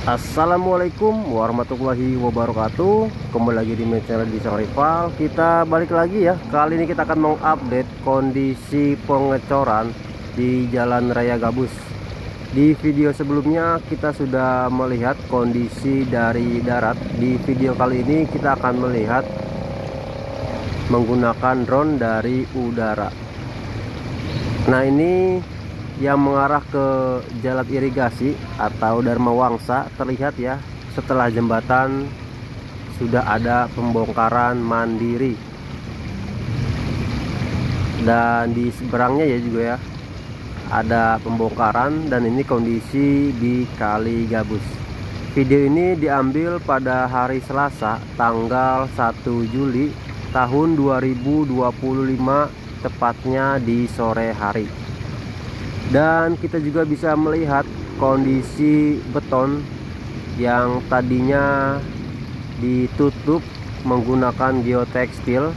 Assalamualaikum warahmatullahi wabarakatuh. Kembali lagi di channel di Sang Rival. Kita balik lagi ya. Kali ini kita akan mengupdate kondisi pengecoran di Jalan Raya Gabus. Di video sebelumnya kita sudah melihat kondisi dari darat. Di video kali ini kita akan melihat menggunakan drone dari udara. Nah, ini yang mengarah ke jalan irigasi atau Dharma Wangsa terlihat ya, setelah jembatan sudah ada pembongkaran mandiri, dan di seberangnya ya juga ya ada pembongkaran, dan ini kondisi di Kali Gabus. Video ini diambil pada hari Selasa tanggal 1 Juli tahun 2025, tepatnya di sore hari. Dan kita juga bisa melihat kondisi beton yang tadinya ditutup menggunakan geotekstil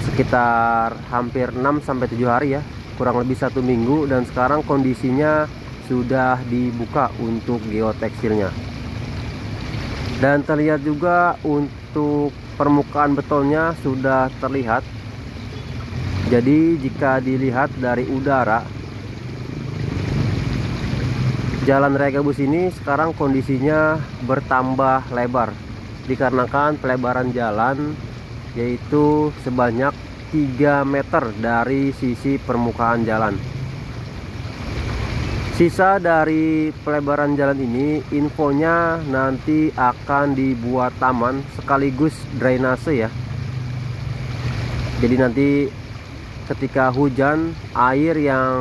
sekitar hampir 6-7 hari ya, kurang lebih 1 minggu, dan sekarang kondisinya sudah dibuka untuk geotekstilnya. Dan terlihat juga untuk permukaan betonnya sudah terlihat. Jadi jika dilihat dari udara, Jalan Raya Gabus ini sekarang kondisinya bertambah lebar dikarenakan pelebaran jalan, yaitu sebanyak 3 meter dari sisi permukaan jalan. Sisa dari pelebaran jalan ini infonya nanti akan dibuat taman sekaligus drainase ya. Jadi nanti ketika hujan, air yang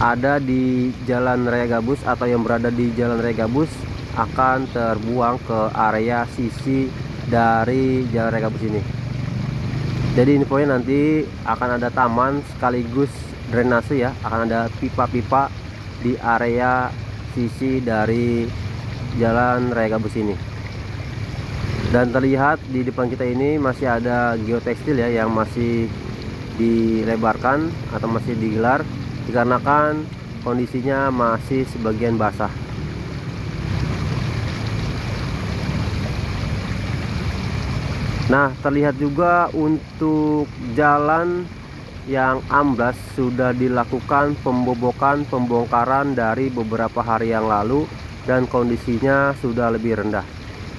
ada di Jalan Raya Gabus atau yang berada di Jalan Raya Gabus akan terbuang ke area sisi dari Jalan Raya Gabus ini. Jadi infonya nanti akan ada taman sekaligus drainase ya, akan ada pipa-pipa di area sisi dari Jalan Raya Gabus ini. Dan terlihat di depan kita ini masih ada geotekstil ya, yang masih dilebarkan atau masih digelar dikarenakan kondisinya masih sebagian basah. Nah, terlihat juga untuk jalan yang amblas sudah dilakukan pembongkaran dari beberapa hari yang lalu, dan kondisinya sudah lebih rendah.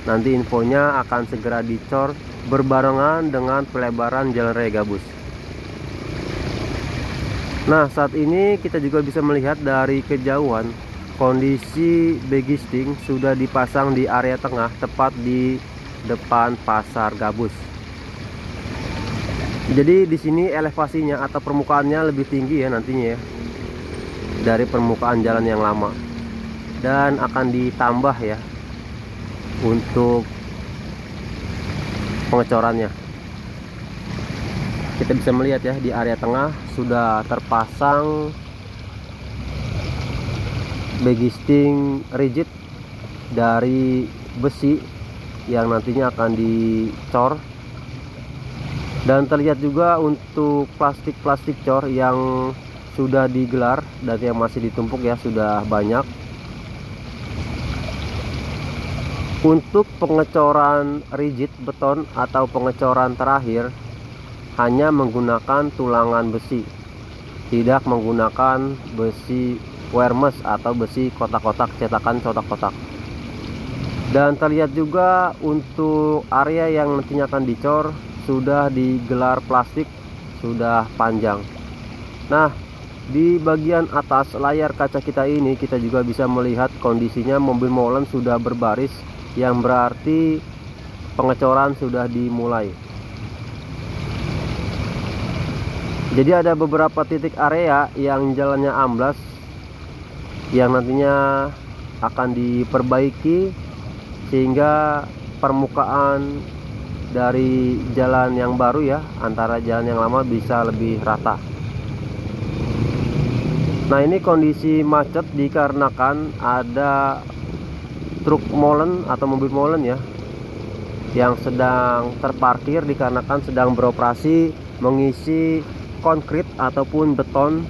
Nanti infonya akan segera dicor berbarengan dengan pelebaran Jalan Raya Gabus. Nah, saat ini kita juga bisa melihat dari kejauhan kondisi begisting sudah dipasang di area tengah, tepat di depan Pasar Gabus. Jadi di sini elevasinya atau permukaannya lebih tinggi ya nantinya ya dari permukaan jalan yang lama, dan akan ditambah ya untuk pengecorannya. Kita bisa melihat ya di area tengah sudah terpasang begisting rigid dari besi yang nantinya akan dicor, dan terlihat juga untuk plastik cor yang sudah digelar dan yang masih ditumpuk ya sudah banyak. Untuk pengecoran rigid beton atau pengecoran terakhir hanya menggunakan tulangan besi, tidak menggunakan besi wermes atau besi kotak-kotak, cetakan kotak-kotak. Dan terlihat juga untuk area yang nantinya akan dicor sudah digelar plastik, sudah panjang. Nah, di bagian atas layar kaca kita ini kita juga bisa melihat kondisinya mobil molen sudah berbaris, yang berarti pengecoran sudah dimulai. Jadi ada beberapa titik area yang jalannya amblas yang nantinya akan diperbaiki sehingga permukaan dari jalan yang baru ya antara jalan yang lama bisa lebih rata. Nah, ini kondisi macet dikarenakan ada truk molen atau mobil molen ya yang sedang terparkir dikarenakan sedang beroperasi mengisi konkrit ataupun beton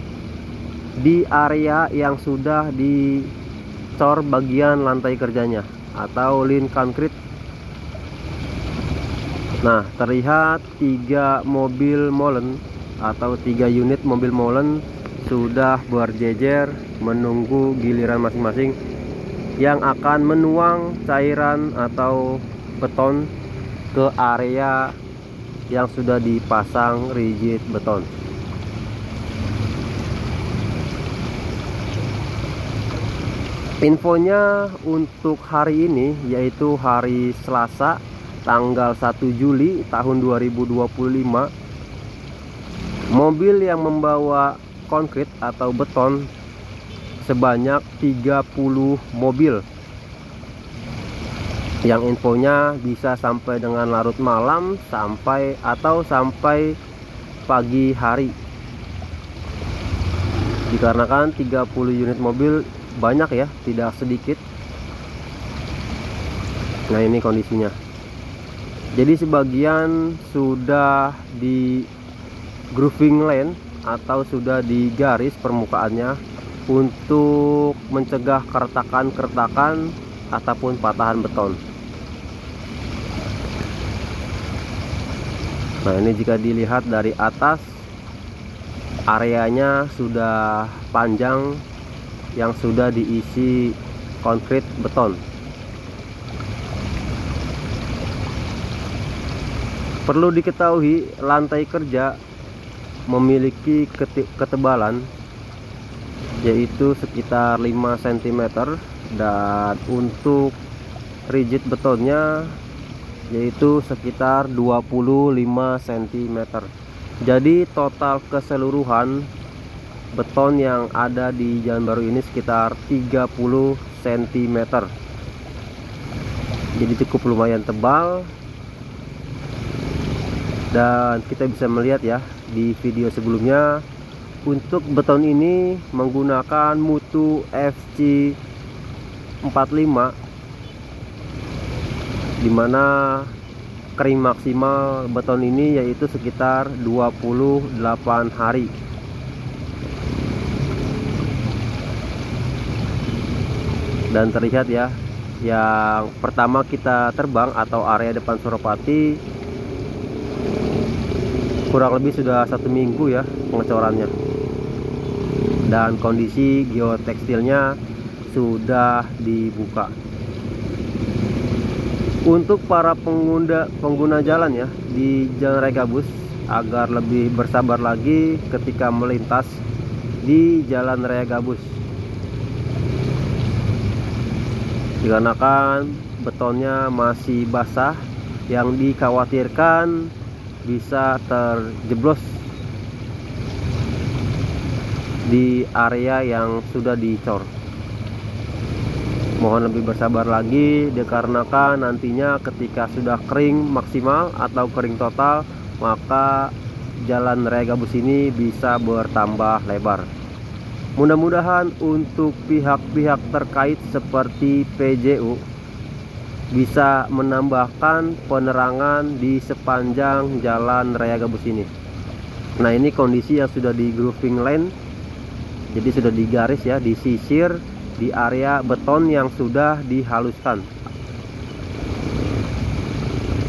di area yang sudah cor bagian lantai kerjanya atau lin konkrit. Nah, terlihat 3 mobil molen atau 3 unit mobil molen sudah berjejer menunggu giliran masing-masing yang akan menuang cairan atau beton ke area yang sudah dipasang rigid beton. Infonya untuk hari ini yaitu hari Selasa tanggal 1 Juli tahun 2025, mobil yang membawa konkrit atau beton sebanyak 30 mobil, yang infonya bisa sampai dengan larut malam sampai pagi hari, dikarenakan 30 unit mobil banyak ya, tidak sedikit. Nah, ini kondisinya. Jadi sebagian sudah di grooving lane atau sudah digaris permukaannya untuk mencegah keretakan-keretakan ataupun patahan beton. Nah, ini jika dilihat dari atas, areanya sudah panjang yang sudah diisi konkrit beton. Perlu diketahui, lantai kerja memiliki ketebalan yaitu sekitar 5 cm, dan untuk rigid betonnya yaitu sekitar 25 cm. Jadi total keseluruhan beton yang ada di jalan baru ini sekitar 30 cm. Jadi cukup lumayan tebal. Dan kita bisa melihat ya di video sebelumnya, untuk beton ini menggunakan mutu FC45, dimana kering maksimal beton ini yaitu sekitar 28 hari. Dan terlihat ya, yang pertama kita terbang atau area depan Suropati kurang lebih sudah 1 minggu ya pengecorannya, dan kondisi geotekstilnya sudah dibuka. Untuk para pengguna jalan ya di Jalan Raya Gabus, agar lebih bersabar lagi ketika melintas di Jalan Raya Gabus, dikarenakan betonnya masih basah, yang dikhawatirkan bisa terjeblos di area yang sudah dicor. Mohon lebih bersabar lagi, dikarenakan nantinya ketika sudah kering maksimal atau kering total, maka Jalan Raya Gabus ini bisa bertambah lebar. Mudah-mudahan untuk pihak-pihak terkait seperti PJU bisa menambahkan penerangan di sepanjang Jalan Raya Gabus ini. Nah, ini kondisi yang sudah di grooving lane, jadi sudah digaris ya, disisir di area beton yang sudah dihaluskan.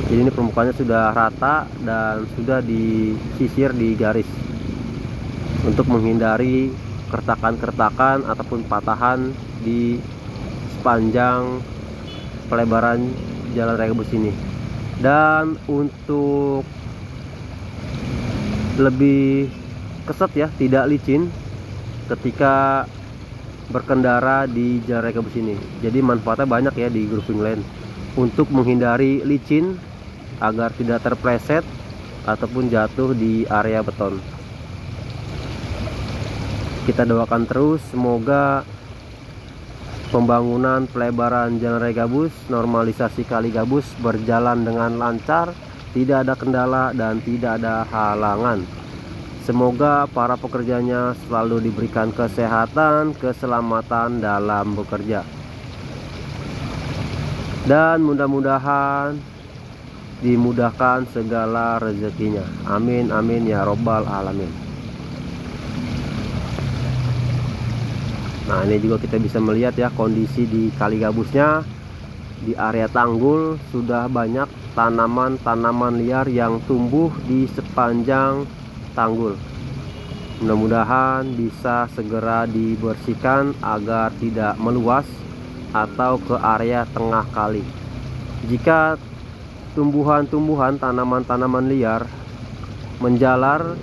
Jadi ini permukaannya sudah rata dan sudah disisir di garis untuk menghindari keretakan-keretakan ataupun patahan di sepanjang pelebaran Jalan Raya Gabus ini. Dan untuk lebih keset ya, tidak licin ketika berkendara di Jalan Raya Gabus ini. Jadi manfaatnya banyak ya di grooving lane, untuk menghindari licin agar tidak terpleset ataupun jatuh di area beton. Kita doakan terus semoga pembangunan pelebaran Jalan Raya Gabus, normalisasi Kali Gabus berjalan dengan lancar, tidak ada kendala dan tidak ada halangan. Semoga para pekerjanya selalu diberikan kesehatan, keselamatan dalam bekerja, dan mudah-mudahan dimudahkan segala rezekinya. Amin amin ya robbal alamin. Nah, ini juga kita bisa melihat ya kondisi di kali gabusnya. Di area tanggul sudah banyak tanaman-tanaman liar yang tumbuh di sepanjang tanggul. Mudah-mudahan bisa segera dibersihkan agar tidak meluas atau ke area tengah kali. Jika tumbuhan-tumbuhan tanaman-tanaman liar menjalar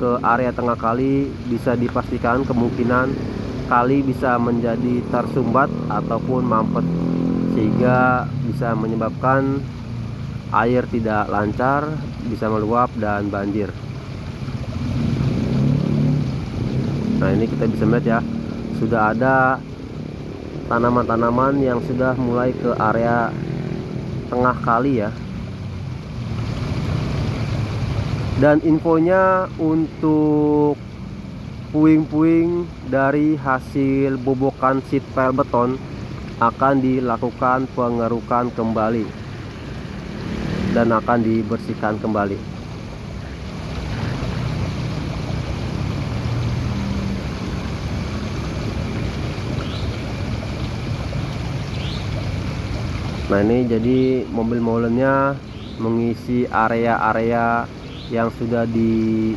ke area tengah kali, bisa dipastikan kemungkinan kali bisa menjadi tersumbat ataupun mampet, sehingga bisa menyebabkan air tidak lancar, bisa meluap dan banjir. Nah, ini kita bisa melihat ya, sudah ada tanaman-tanaman yang sudah mulai ke area tengah kali ya. Dan infonya untuk puing-puing dari hasil bobokan sheet pile beton akan dilakukan pengerukan kembali dan akan dibersihkan kembali. Nah, ini jadi mobil molennya mengisi area-area yang sudah di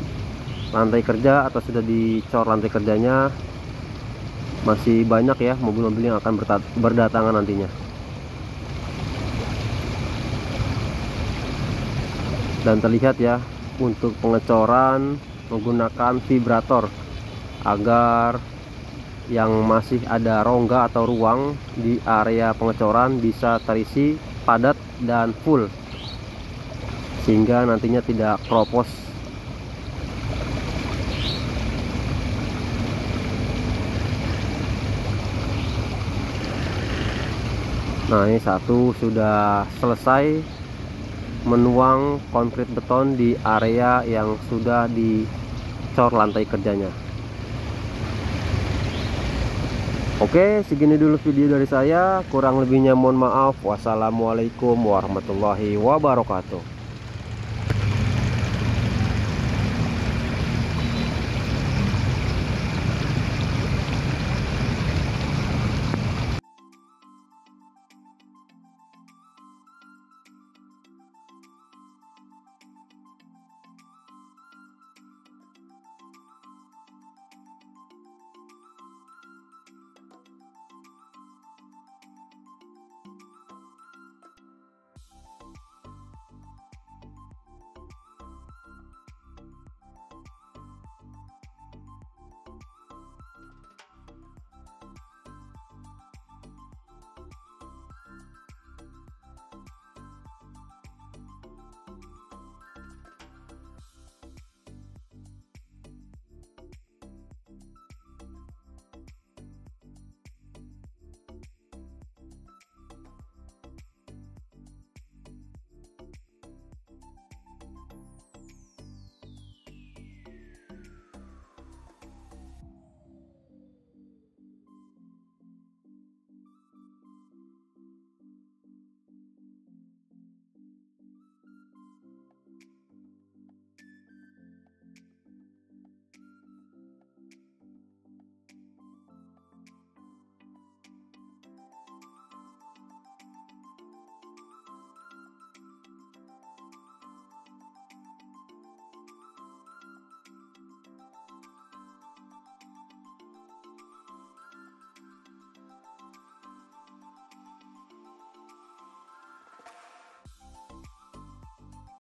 lantai kerja atau sudah dicor lantai kerjanya. Masih banyak ya mobil-mobil yang akan berdatangan nantinya. Dan terlihat ya, untuk pengecoran menggunakan vibrator agar yang masih ada rongga atau ruang di area pengecoran bisa terisi padat dan full, sehingga nantinya tidak kropos. Nah, ini satu sudah selesai menuang konkrit beton di area yang sudah dicor lantai kerjanya. Oke, segini dulu video dari saya. Kurang lebihnya mohon maaf. Wassalamualaikum warahmatullahi wabarakatuh.